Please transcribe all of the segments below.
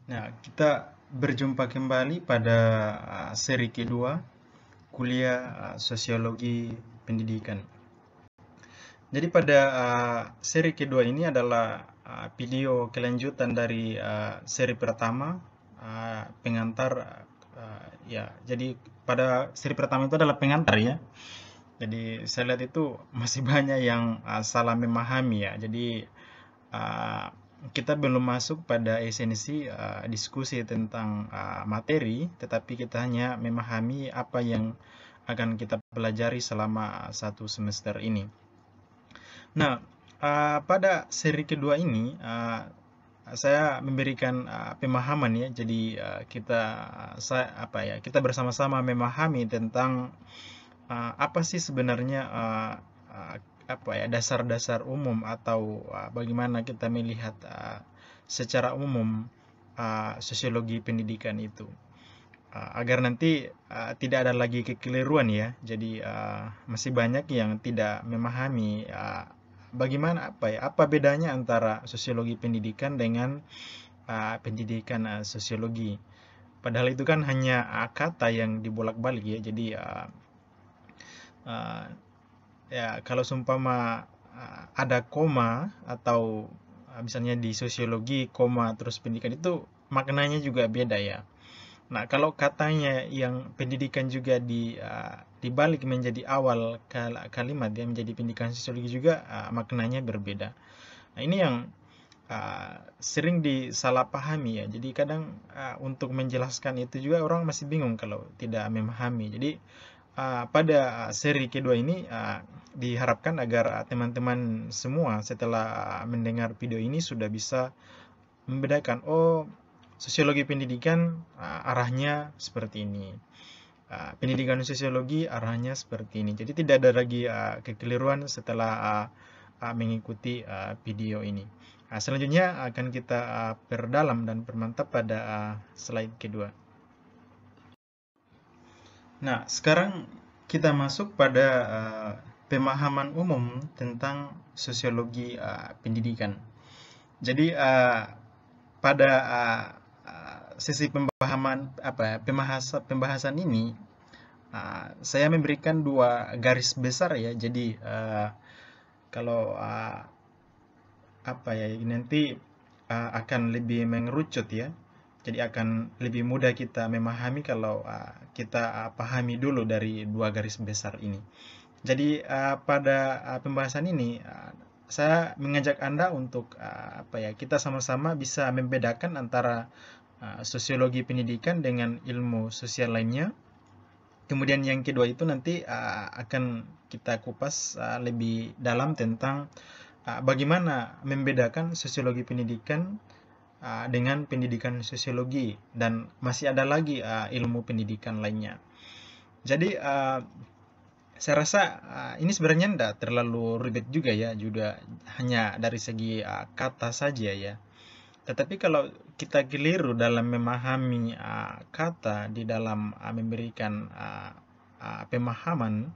Nah, kita berjumpa kembali pada seri kedua kuliah Sosiologi Pendidikan. Jadi pada seri kedua ini adalah video kelanjutan dari seri pertama, pengantar. Ya, jadi pada seri pertama itu adalah pengantar ya. Jadi saya lihat itu masih banyak yang salah memahami ya. Jadi uh, kita belum masuk pada esensi diskusi tentang materi, tetapi kita hanya memahami apa yang akan kita pelajari selama satu semester ini. Nah, pada seri kedua ini saya memberikan pemahaman ya. Jadi kita bersama-sama memahami tentang apa sih sebenarnya uh, dasar-dasar umum atau bagaimana kita melihat secara umum sosiologi pendidikan itu. Agar nanti tidak ada lagi kekeliruan ya. Jadi masih banyak yang tidak memahami bagaimana apa bedanya antara sosiologi pendidikan dengan pendidikan sosiologi. Padahal itu kan hanya kata yang dibolak-balik ya. Jadi uh, ya kalau seumpama ada koma atau misalnya di sosiologi koma terus pendidikan itu maknanya juga beda ya. Nah, kalau katanya yang pendidikan juga dibalik menjadi awal kalimat ya menjadi pendidikan sosiologi juga maknanya berbeda. Nah, ini yang sering disalahpahami ya. Jadi kadang untuk menjelaskan itu juga orang masih bingung kalau tidak memahami. Jadi pada seri kedua ini diharapkan agar teman-teman semua setelah mendengar video ini sudah bisa membedakan, oh sosiologi pendidikan arahnya seperti ini. Pendidikan sosiologi arahnya seperti ini. Jadi tidak ada lagi kekeliruan setelah mengikuti video ini. Selanjutnya akan kita perdalam dan permantap pada slide kedua. Nah, sekarang kita masuk pada pemahaman umum tentang sosiologi pendidikan. Jadi pada sesi pembahasan ini saya memberikan dua garis besar ya. Jadi kalau nanti akan lebih mengerucut ya. Jadi akan lebih mudah kita memahami kalau kita pahami dulu dari dua garis besar ini. Jadi pada pembahasan ini saya mengajak Anda untuk kita sama-sama bisa membedakan antara sosiologi pendidikan dengan ilmu sosial lainnya. Kemudian yang kedua itu nanti akan kita kupas lebih dalam tentang bagaimana membedakan sosiologi pendidikan dengan pendidikan sosiologi dan masih ada lagi ilmu pendidikan lainnya. Jadi saya rasa ini sebenarnya tidak terlalu ribet juga ya, juga hanya dari segi kata saja ya. Tetapi kalau kita keliru dalam memahami kata di dalam memberikan pemahaman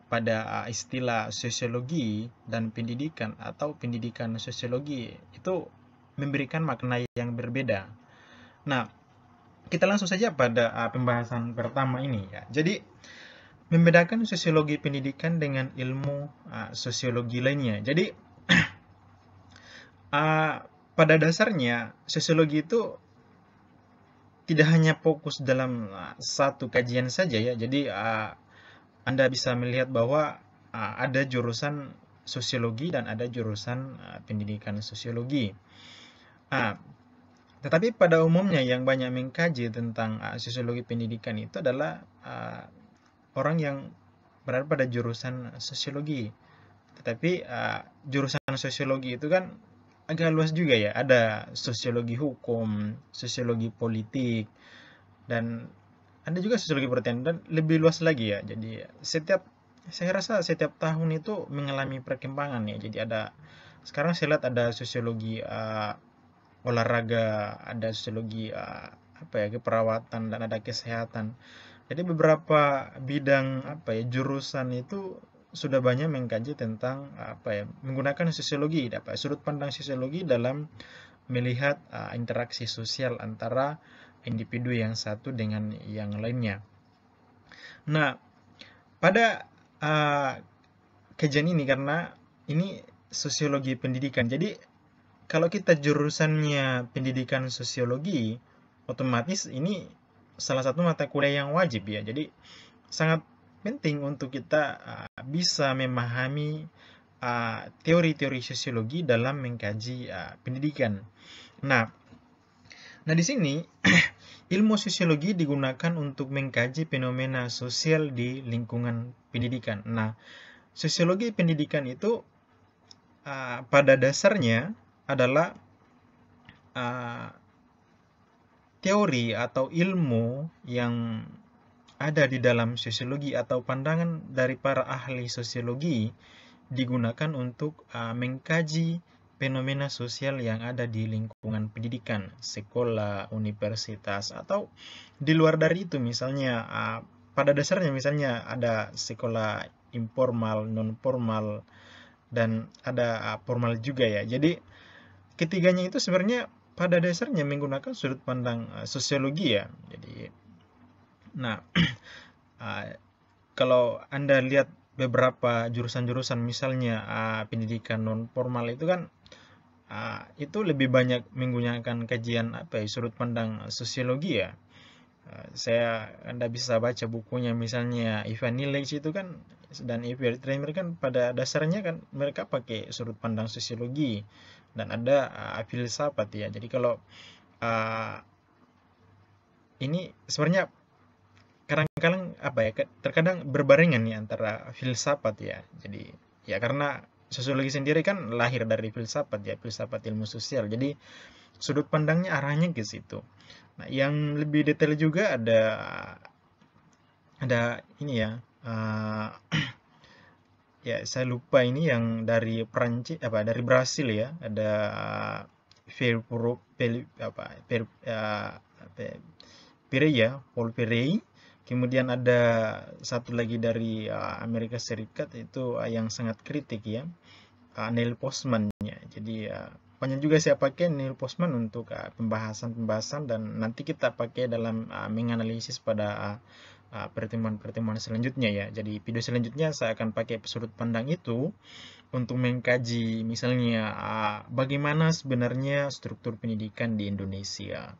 pada istilah sosiologi dan pendidikan atau pendidikan sosiologi itu memberikan makna yang berbeda. Nah, kita langsung saja pada pembahasan pertama ini ya. Jadi membedakan sosiologi pendidikan dengan ilmu sosiologi lainnya. Jadi pada dasarnya sosiologi itu tidak hanya fokus dalam satu kajian saja ya. Jadi Anda bisa melihat bahwa ada jurusan sosiologi dan ada jurusan pendidikan sosiologi. Tetapi pada umumnya yang banyak mengkaji tentang sosiologi pendidikan itu adalah orang yang berada pada jurusan sosiologi. Tetapi jurusan sosiologi itu kan agak luas juga ya. Ada sosiologi hukum, sosiologi politik, dan ada juga sosiologi pertanian dan lebih luas lagi ya. Jadi saya rasa setiap tahun itu mengalami perkembangan ya. Jadi sekarang saya lihat ada sosiologi olahraga, ada sosiologi keperawatan dan ada kesehatan. Jadi beberapa bidang jurusan itu sudah banyak mengkaji tentang menggunakan sosiologi, sudut pandang sosiologi dalam melihat interaksi sosial antara individu yang satu dengan yang lainnya. Nah, pada kajian ini, karena ini sosiologi pendidikan, jadi kalau kita jurusannya pendidikan sosiologi, otomatis ini salah satu mata kuliah yang wajib ya. Jadi sangat penting untuk kita bisa memahami teori-teori sosiologi dalam mengkaji pendidikan. Nah, di sini ilmu sosiologi digunakan untuk mengkaji fenomena sosial di lingkungan pendidikan. Nah, sosiologi pendidikan itu pada dasarnya adalah teori atau ilmu yang ada di dalam sosiologi atau pandangan dari para ahli sosiologi digunakan untuk mengkaji fenomena sosial yang ada di lingkungan pendidikan, sekolah, universitas, atau di luar dari itu. Misalnya pada dasarnya misalnya ada sekolah informal, non formal, dan ada formal juga ya. Jadi ketiganya itu sebenarnya pada dasarnya menggunakan sudut pandang sosiologi ya. Jadi nah kalau Anda lihat beberapa jurusan-jurusan misalnya pendidikan non formal itu kan itu lebih banyak menggunakan kajian sudut pandang sosiologi ya. Anda bisa baca bukunya misalnya Ivan Illich itu kan, dan Evert Reimer kan pada dasarnya kan mereka pakai sudut pandang sosiologi, dan ada filsafat ya. Jadi kalau ini sebenarnya kadang-kadang terkadang berbarengan nih antara filsafat ya. Jadi ya karena sosiologi sendiri kan lahir dari filsafat ya, filsafat ilmu sosial. Jadi sudut pandangnya arahnya ke situ. Nah, yang lebih detail juga ada ini ya. Ya, saya lupa ini yang dari Prancis dari Brasil ya. Ada Paul Perey. Kemudian ada satu lagi dari Amerika Serikat itu yang sangat kritik ya, Neil Postman ya. Jadi banyak juga saya pakai Neil Postman untuk pembahasan-pembahasan, dan nanti kita pakai dalam menganalisis pada pertemuan-pertemuan selanjutnya ya. Jadi video selanjutnya saya akan pakai sudut pandang itu untuk mengkaji misalnya bagaimana sebenarnya struktur pendidikan di Indonesia.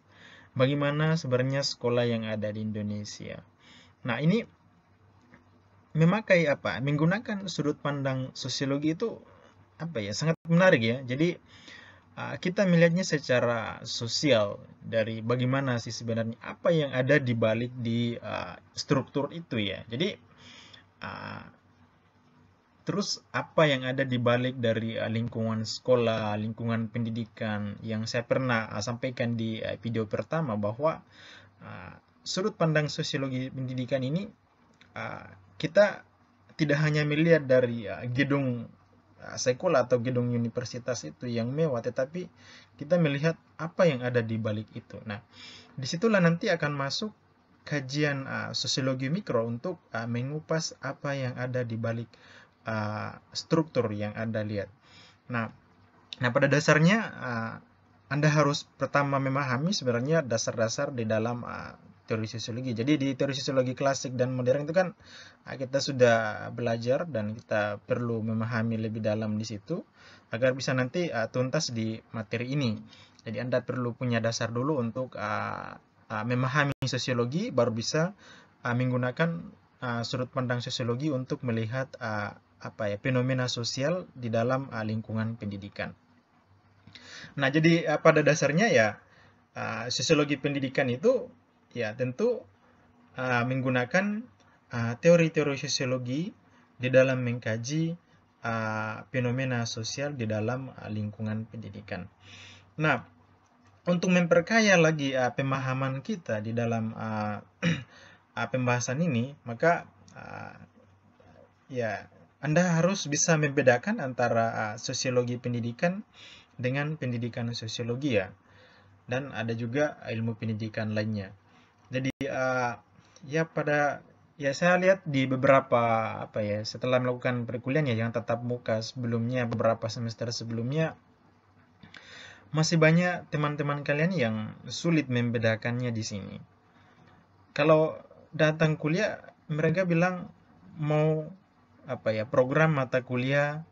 Bagaimana sebenarnya sekolah yang ada di Indonesia. Nah, ini menggunakan sudut pandang sosiologi itu sangat menarik ya. Jadi kita melihatnya secara sosial dari bagaimana sih sebenarnya apa yang ada di balik di struktur itu ya. Jadi terus apa yang ada di balik dari lingkungan sekolah, lingkungan pendidikan, yang saya pernah sampaikan di video pertama bahwa sudut pandang sosiologi pendidikan ini kita tidak hanya melihat dari gedung sekolah atau gedung universitas itu yang mewah, tetapi kita melihat apa yang ada di balik itu. Nah, disitulah nanti akan masuk kajian sosiologi mikro untuk mengupas apa yang ada di balik struktur yang Anda lihat. Nah, pada dasarnya Anda harus pertama memahami sebenarnya dasar-dasar di dalam teori sosiologi. Jadi di teori sosiologi klasik dan modern itu kan kita sudah belajar, dan kita perlu memahami lebih dalam di situ agar bisa nanti tuntas di materi ini. Jadi Anda perlu punya dasar dulu untuk memahami sosiologi, baru bisa menggunakan sudut pandang sosiologi untuk melihat fenomena sosial di dalam lingkungan pendidikan. Nah, jadi pada dasarnya ya sosiologi pendidikan itu ya tentu menggunakan teori-teori sosiologi di dalam mengkaji fenomena sosial di dalam lingkungan pendidikan. Nah, untuk memperkaya lagi pemahaman kita di dalam pembahasan ini, maka ya Anda harus bisa membedakan antara sosiologi pendidikan dengan pendidikan sosiologi ya. Dan ada juga ilmu pendidikan lainnya. Jadi saya lihat di beberapa setelah melakukan perkuliahan yang tatap muka sebelumnya, beberapa semester sebelumnya, masih banyak teman-teman kalian yang sulit membedakannya di sini. Kalau datang kuliah, mereka bilang mau program mata kuliah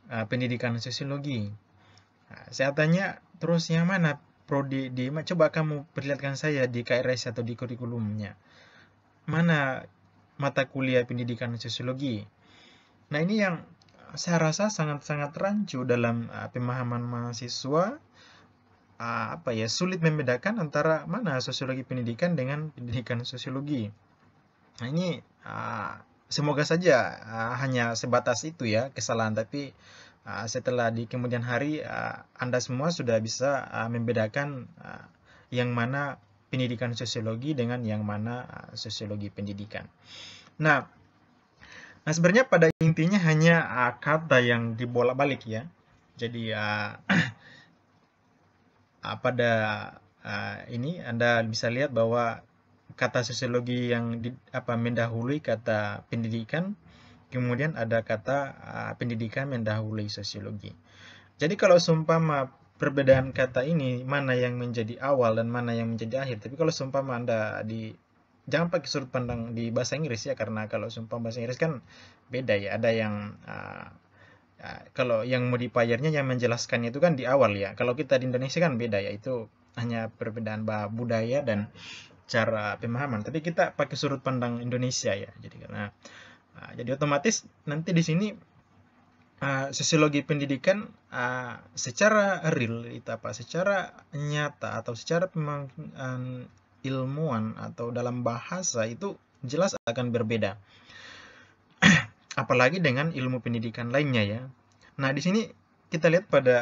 pendidikan sosiologi. Nah, saya tanya terus yang mana prodi coba kamu perlihatkan saya di KRS atau di kurikulumnya. Mana mata kuliah pendidikan sosiologi? Nah, ini yang saya rasa sangat-sangat rancu dalam pemahaman mahasiswa, sulit membedakan antara mana sosiologi pendidikan dengan pendidikan sosiologi. Nah, ini semoga saja hanya sebatas itu ya kesalahan, tapi setelah di kemudian hari Anda semua sudah bisa membedakan yang mana pendidikan sosiologi dengan yang mana sosiologi pendidikan. Nah, sebenarnya pada intinya hanya kata yang dibolak-balik ya. Jadi pada ini Anda bisa lihat bahwa kata sosiologi yang mendahului kata pendidikan, kemudian ada kata pendidikan mendahului sosiologi. Jadi kalau seumpama perbedaan kata ini mana yang menjadi awal dan mana yang menjadi akhir. Tapi kalau seumpama Anda jangan pakai sudut pandang di bahasa Inggris ya, karena kalau seumpama bahasa Inggris kan beda ya. Ada yang kalau yang modifiernya yang menjelaskannya itu kan di awal ya. Kalau kita di Indonesia kan beda ya. Itu hanya perbedaan budaya dan cara pemahaman. Tapi kita pakai sudut pandang Indonesia ya. Jadi otomatis nanti di sini sosiologi pendidikan secara real secara nyata atau secara ilmuwan atau dalam bahasa itu jelas akan berbeda. Apalagi dengan ilmu pendidikan lainnya ya. Nah, di sini kita lihat pada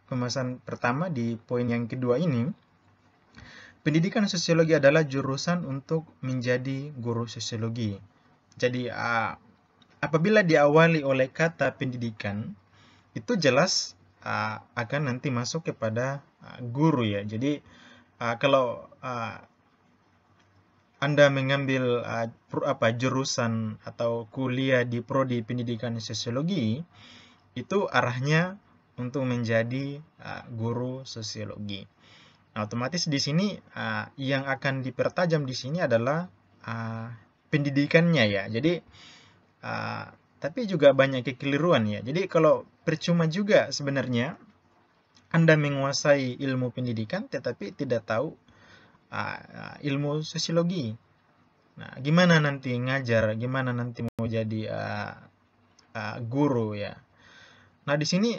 pembahasan pertama di poin yang kedua ini, pendidikan sosiologi adalah jurusan untuk menjadi guru sosiologi. Jadi apabila diawali oleh kata pendidikan, itu jelas akan nanti masuk kepada guru ya. Jadi kalau Anda mengambil jurusan atau kuliah di prodi pendidikan sosiologi, itu arahnya untuk menjadi guru sosiologi. Nah, otomatis di sini yang akan dipertajam di sini adalah pendidikannya ya. Jadi tapi juga banyak kekeliruan ya. Jadi kalau percuma juga sebenarnya Anda menguasai ilmu pendidikan tetapi tidak tahu ilmu sosiologi. Nah, gimana nanti ngajar, gimana nanti mau jadi guru ya. Nah, di sini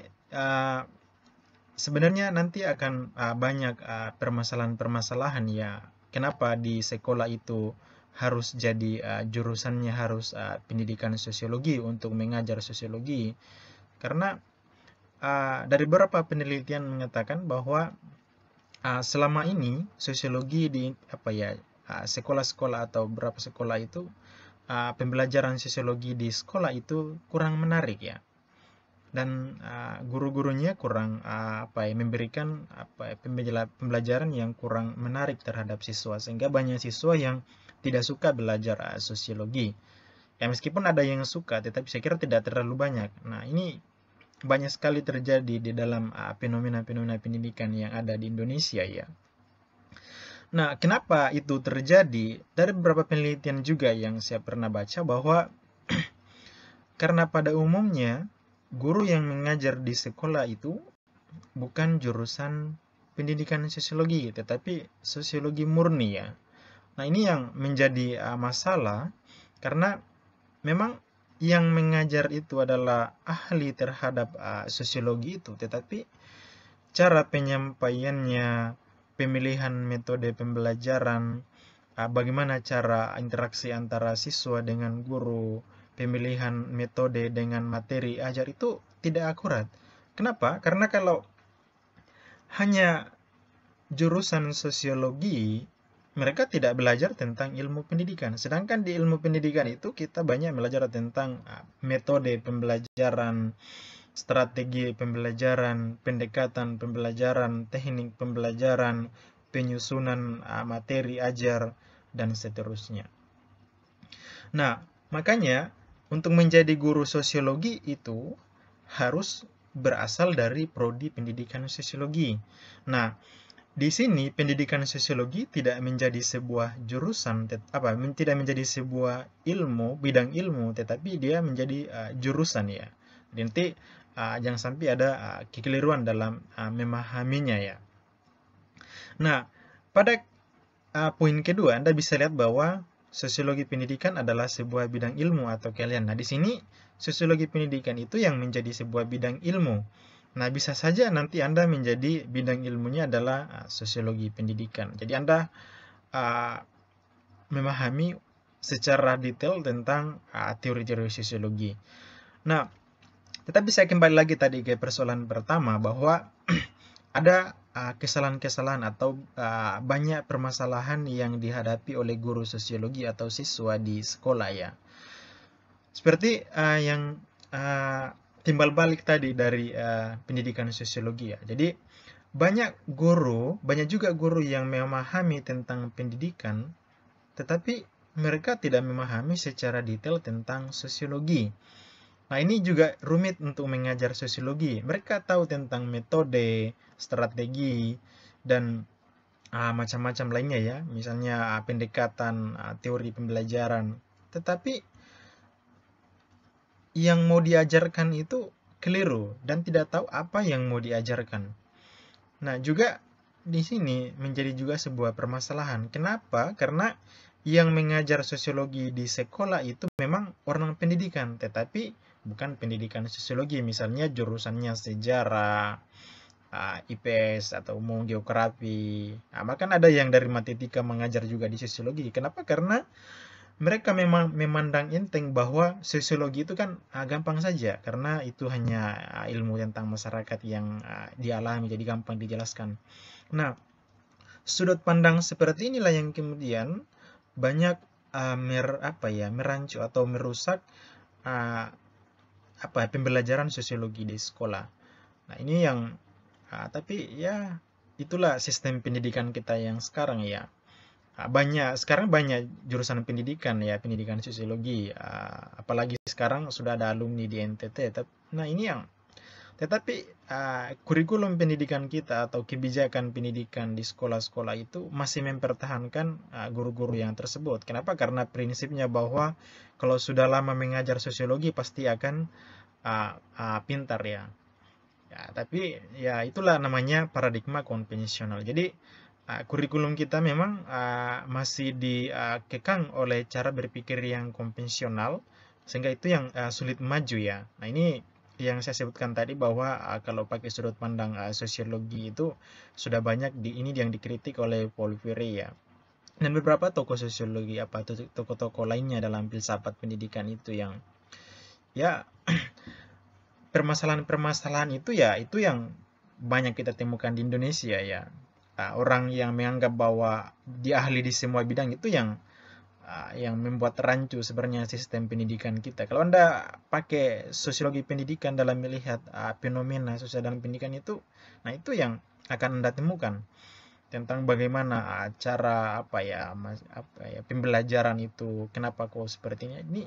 sebenarnya nanti akan banyak permasalahan-permasalahan ya. Kenapa di sekolah itu harus jadi jurusannya harus pendidikan sosiologi untuk mengajar sosiologi? Karena dari beberapa penelitian mengatakan bahwa selama ini sosiologi di sekolah-sekolah atau beberapa sekolah itu pembelajaran sosiologi di sekolah itu kurang menarik ya, dan guru-gurunya kurang memberikan pembelajaran yang kurang menarik terhadap siswa, sehingga banyak siswa yang tidak suka belajar sosiologi ya, meskipun ada yang suka tetapi saya kira tidak terlalu banyak. Nah, ini banyak sekali terjadi di dalam fenomena-fenomena pendidikan yang ada di Indonesia ya. Nah, kenapa itu terjadi? Dari beberapa penelitian juga yang saya pernah baca bahwa karena pada umumnya guru yang mengajar di sekolah itu bukan jurusan pendidikan sosiologi, tetapi sosiologi murni ya. Nah, ini yang menjadi masalah karena memang yang mengajar itu adalah ahli terhadap sosiologi itu, tetapi cara penyampaiannya, pemilihan metode pembelajaran, bagaimana cara interaksi antara siswa dengan guru, pemilihan metode dengan materi ajar itu tidak akurat. Kenapa? Karena kalau hanya jurusan sosiologi, mereka tidak belajar tentang ilmu pendidikan. Sedangkan di ilmu pendidikan itu kita banyak belajar tentang metode pembelajaran, strategi pembelajaran, pendekatan pembelajaran, teknik pembelajaran, penyusunan materi ajar, dan seterusnya. Nah, makanya untuk menjadi guru sosiologi itu harus berasal dari prodi pendidikan sosiologi. Nah, di sini pendidikan sosiologi tidak menjadi sebuah jurusan, tidak menjadi sebuah bidang ilmu, tetapi dia menjadi jurusan ya. Jadi nanti jangan sampai ada kekeliruan dalam memahaminya ya. Nah, pada poin kedua, Anda bisa lihat bahwa sosiologi pendidikan adalah sebuah bidang ilmu atau kalian. Nah, di sini sosiologi pendidikan itu yang menjadi sebuah bidang ilmu. Nah, bisa saja nanti Anda menjadi bidang ilmunya adalah sosiologi pendidikan. Jadi Anda memahami secara detail tentang teori-teori sosiologi. Nah, tetapi saya kembali lagi tadi ke persoalan pertama bahwa ada kesalahan-kesalahan atau banyak permasalahan yang dihadapi oleh guru sosiologi atau siswa di sekolah ya. Seperti yang timbal balik tadi dari pendidikan sosiologi ya. Jadi banyak juga guru yang memahami tentang pendidikan, tetapi mereka tidak memahami secara detail tentang sosiologi. Nah, ini juga rumit untuk mengajar sosiologi. Mereka tahu tentang metode, strategi, dan macam-macam lainnya ya. Misalnya pendekatan teori pembelajaran. Tetapi yang mau diajarkan itu keliru dan tidak tahu apa yang mau diajarkan. Nah, juga di sini menjadi juga sebuah permasalahan. Kenapa? Karena yang mengajar sosiologi di sekolah itu memang orang pendidikan, tetapi bukan pendidikan sosiologi. Misalnya jurusannya sejarah, IPS atau mau geografi. Nah, bahkan ada yang dari matematika mengajar juga di sosiologi. Kenapa? Karena mereka memang memandang enteng bahwa sosiologi itu kan gampang saja karena itu hanya ilmu tentang masyarakat yang dialami, jadi gampang dijelaskan. Nah, sudut pandang seperti inilah yang kemudian banyak merancu atau merusak pembelajaran sosiologi di sekolah. Nah, ini yang tapi ya itulah sistem pendidikan kita yang sekarang ya. Sekarang banyak jurusan pendidikan ya, pendidikan sosiologi, apalagi sekarang sudah ada alumni di NTT. Nah, ini yang tetapi kurikulum pendidikan kita atau kebijakan pendidikan di sekolah-sekolah itu masih mempertahankan guru-guru yang tersebut. Kenapa? Karena prinsipnya bahwa kalau sudah lama mengajar sosiologi pasti akan pintar ya. Ya, tapi ya itulah namanya paradigma konvensional. Jadi kurikulum kita memang masih dikekang oleh cara berpikir yang konvensional, sehingga itu yang sulit maju ya. Nah, ini yang saya sebutkan tadi bahwa kalau pakai sudut pandang sosiologi itu sudah banyak ini yang dikritik oleh Paul Freire ya. Dan beberapa tokoh sosiologi tokoh-tokoh lainnya dalam filsafat pendidikan itu yang ya permasalahan-permasalahan itu ya itu yang banyak kita temukan di Indonesia ya. Orang yang menganggap bahwa dia ahli di semua bidang itu yang membuat rancu sebenarnya sistem pendidikan kita. Kalau Anda pakai sosiologi pendidikan dalam melihat fenomena sosial dan pendidikan itu, nah itu yang akan Anda temukan tentang bagaimana cara pembelajaran itu, kenapa kok sepertinya. Ini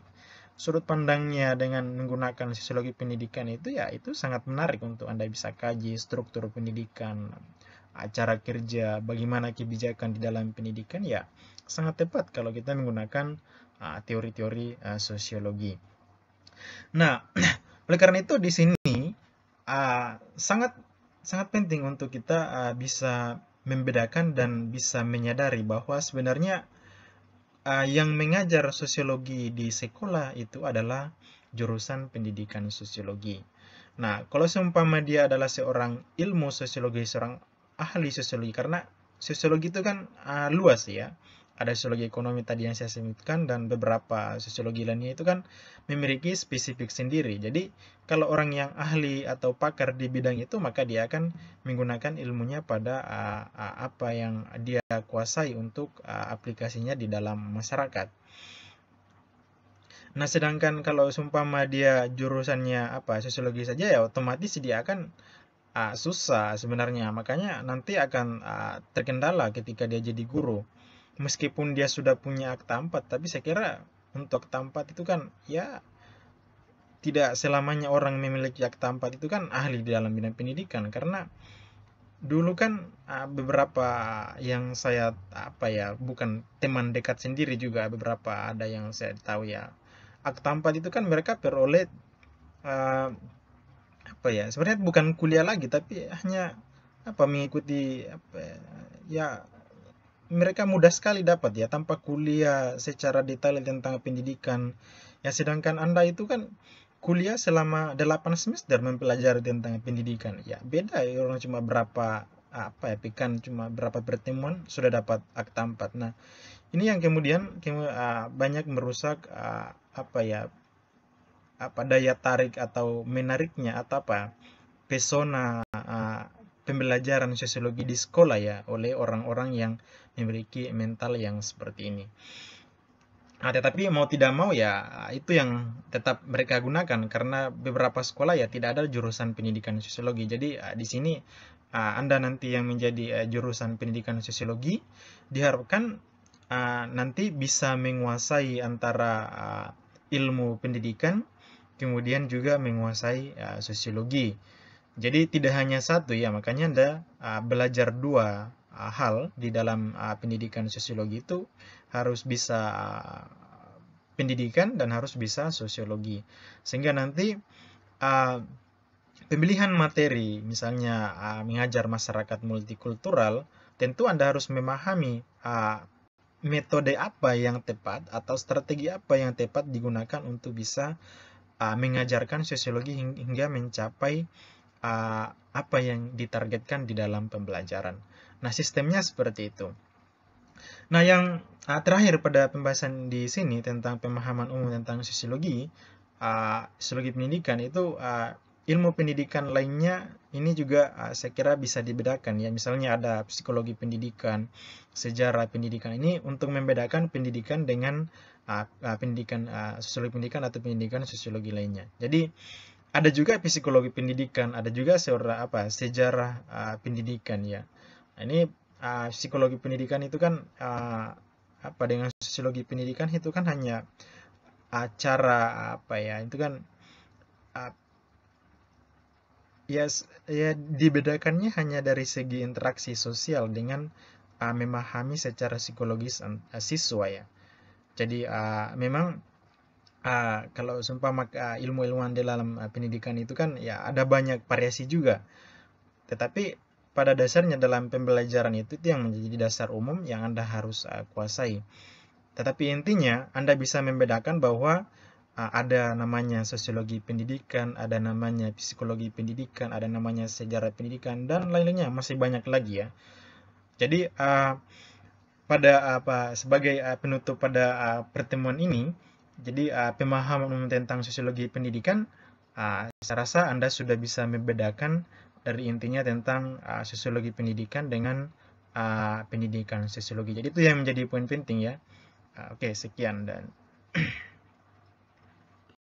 sudut pandangnya dengan menggunakan sosiologi pendidikan itu ya itu sangat menarik untuk Anda bisa kaji struktur pendidikan, cara kerja, bagaimana kebijakan di dalam pendidikan ya sangat tepat kalau kita menggunakan teori-teori sosiologi. Nah, oleh karena itu di sini sangat sangat penting untuk kita bisa membedakan dan bisa menyadari bahwa sebenarnya yang mengajar sosiologi di sekolah itu adalah jurusan pendidikan sosiologi. Nah, kalau seumpama dia adalah seorang ilmu sosiologi, seorang ahli sosiologi, karena sosiologi itu kan luas ya. Ada sosiologi ekonomi tadi yang saya sebutkan dan beberapa sosiologi lainnya itu kan memiliki spesifik sendiri. Jadi kalau orang yang ahli atau pakar di bidang itu maka dia akan menggunakan ilmunya pada apa yang dia kuasai untuk aplikasinya di dalam masyarakat. Nah, sedangkan kalau seumpama dia jurusannya sosiologi saja ya otomatis dia akan susah sebenarnya. Makanya nanti akan terkendala ketika dia jadi guru. Meskipun dia sudah punya akta 4, tapi saya kira untuk akta 4 itu kan ya tidak selamanya orang memiliki akta 4 itu kan ahli di dalam bidang pendidikan, karena dulu kan beberapa yang saya bukan teman dekat sendiri juga, beberapa ada yang saya tahu ya, akta 4 itu kan mereka peroleh eh, sebenarnya bukan kuliah lagi, tapi hanya mengikuti ya, mereka mudah sekali dapat ya tanpa kuliah secara detail tentang pendidikan. Ya, sedangkan Anda itu kan kuliah selama 8 semester mempelajari tentang pendidikan. Ya, beda ya, orang cuma berapa pekan, cuma berapa pertemuan sudah dapat akta 4. Nah, ini yang kemudian banyak merusak daya tarik atau menariknya atau pesona pembelajaran sosiologi di sekolah ya, oleh orang-orang yang memiliki mental yang seperti ini. Tetapi mau tidak mau ya, itu yang tetap mereka gunakan, karena beberapa sekolah ya tidak ada jurusan pendidikan sosiologi. Jadi di sini Anda nanti yang menjadi jurusan pendidikan sosiologi diharapkan nanti bisa menguasai antara ilmu pendidikan, kemudian juga menguasai sosiologi. Jadi tidak hanya satu ya, makanya Anda belajar dua hal di dalam pendidikan sosiologi itu, harus bisa pendidikan dan harus bisa sosiologi. Sehingga nanti pemilihan materi, misalnya mengajar masyarakat multikultural, tentu Anda harus memahami metode apa yang tepat atau strategi apa yang tepat digunakan untuk bisa mengajarkan sosiologi hingga mencapai apa yang ditargetkan di dalam pembelajaran. Nah, sistemnya seperti itu. Nah, yang terakhir pada pembahasan di sini tentang pemahaman umum tentang sosiologi, sosiologi pendidikan itu, ilmu pendidikan lainnya ini juga saya kira bisa dibedakan ya. Misalnya ada psikologi pendidikan, sejarah pendidikan. Ini untuk membedakan pendidikan dengan pendidikan sosiologi pendidikan atau pendidikan sosiologi lainnya. Jadi ada juga psikologi pendidikan, ada juga sejarah pendidikan ya. Nah, ini psikologi pendidikan itu kan dengan sosiologi pendidikan itu kan hanya cara itu kan ya dibedakannya hanya dari segi interaksi sosial dengan memahami secara psikologis siswa ya. Jadi memang kalau seumpama ilmu-ilmuwan di dalam pendidikan itu kan ya ada banyak variasi juga. Tetapi pada dasarnya dalam pembelajaran itu yang menjadi dasar umum yang Anda harus kuasai. Tetapi intinya Anda bisa membedakan bahwa ada namanya sosiologi pendidikan, ada namanya psikologi pendidikan, ada namanya sejarah pendidikan, dan lain-lainnya masih banyak lagi ya. Jadi sebagai penutup pada pertemuan ini, jadi pemahaman umum tentang sosiologi pendidikan, saya rasa Anda sudah bisa membedakan dari intinya tentang sosiologi pendidikan dengan pendidikan sosiologi. Jadi itu yang menjadi poin penting ya. Oke, sekian dan